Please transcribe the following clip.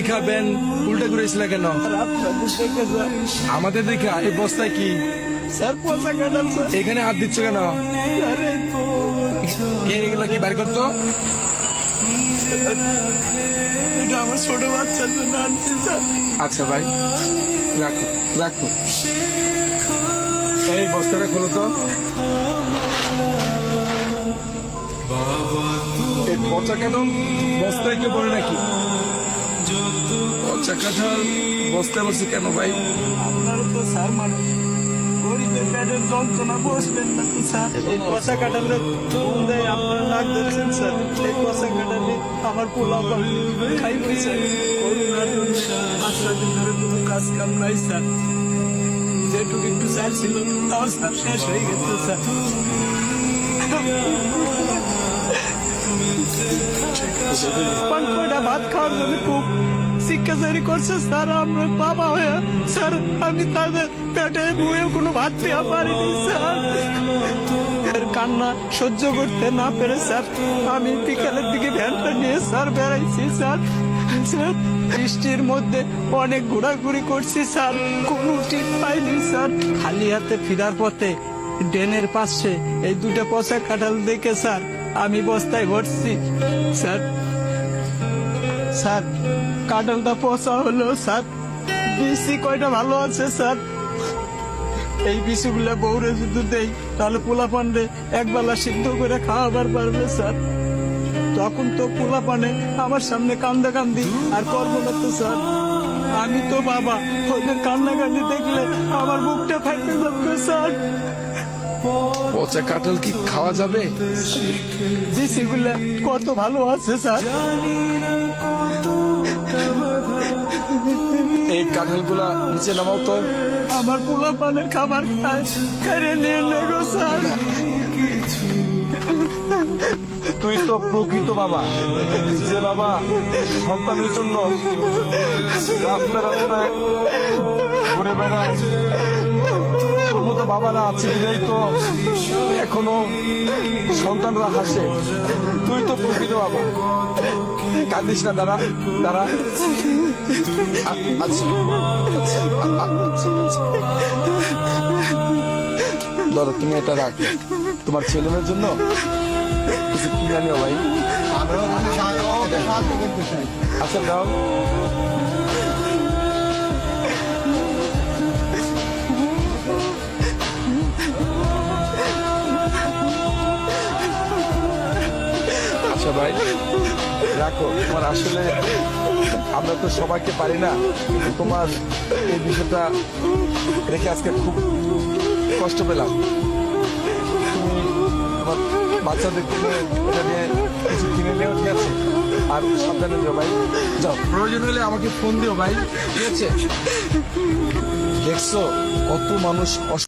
খাবেন উল্টা ঘুরেছিল কেন? আমাদের দেখা এই বস্তায় কি স্যার পচা কাটাল স্যার। এখানে হাত দিচ্ছ কেন? আরে কে এগুলো কি বের করতো? এটা আমার ছোট বাচ্চার জন্য আনছি স্যার। আচ্ছা ভাই, রাখো রাখো। এই বস্তাটা খোলো তো। এই পচা কাঁঠাল বস্তায় কেউ পড়ে নাকি? পচা কাঁঠাল বস্তায় বসে কেন ভাই? আপনার তো স্যার মানে গরিবের পেটের যন্ত্রণা বসবেন না তো স্যার। এই পচা কাটালে ফুল দেয় আপনারা নাক ধরছেন স্যার। এই পচা কাটালে আমার পোলা খাই পয়সা করুণার জন্য 5 দিন ধরে কোনো কাজ কাম নাই স্যার। যেটুকু একটু স্যার ছিল তাও স্যার শেষ হয়ে গেছে স্যার। কয়টা ভাত খাওয়ার জন্য খুব শিক্ষাচারী করছে স্যার। আমরা বাবা হয়ে স্যার আমি তাদের পেটে বয়ে কোনো ভাত দেওয়া পারিনি স্যার। এর কান্না সহ্য করতে না পেরে স্যার আমি বিকালের দিকে ভ্যানটা নিয়ে স্যার বেড়াইছি স্যার। স্যার বৃষ্টির মধ্যে অনেক ঘোরাঘুরি করছি স্যার, কোনো ঠিক পাইনি স্যার। খালি হাতে ফেরার পথে ড্রেনের পাশে এই দুটো পচা কাঁঠাল দেখে স্যার আমি বস্তায় ভরছি স্যার। স্যার কাঁঠালটা পচা হলো স্যার, বিসি কয়টা ভালো আছে স্যার। এই বিসিগুলা বউরে যদি দেই তাহলে পোলা পান্ডে একবেলা সিদ্ধ করে খাওয়াবার পারবে স্যার। তখন তো পোলা পানে আমার সামনে কান্দা কান্দি আর করবো না তো স্যার। আমি তো বাবা, ওদের কান্না কান্দি দেখলে আমার বুকটা ফাইটে যাবে স্যার। পচা কাঁঠাল কি খাওয়া যাবে? বিসিগুলা কত ভালো আছে স্যার। এই কাঁঠাল গুলা নিচে নামাও তো। আমার পোলা পানের খাবার খায় কেড়ে নিয়ে নেগো স্যার। তুই তো প্রকৃত বাবা, যে বাবা সন্তানের জন্য রাস্তায় রাস্তায় ঘুরে বেড়ায়। তোর মতো বাবারা আছে বিধাই তো এখনো সন্তানরা হাসে। তুই তো প্রকৃত বাবা। কাঁদিস না, দাঁড়া দাঁড়া। ধরো তুমি এটা রাখো তোমার ছেলে মেয়ের জন্য কিছু কিনে নিও ভাই। আচ্ছা দাও। আচ্ছা ভাই রাখো। তোমার আসলে আমরা তো সবাইকে পারি না, কিন্তু তোমার এই বিষয়টা রেখে আজকে খুব কষ্ট পেলাম। তুমি তোমার বাচ্চাদেরকে এটা নিয়ে কিছু কিনে নিও, ঠিক আছে? আর সাবধানে দিও ভাই। যাও, প্রয়োজন হলে আমাকে ফোন দিও ভাই, ঠিক আছে? দেখছো কত মানুষ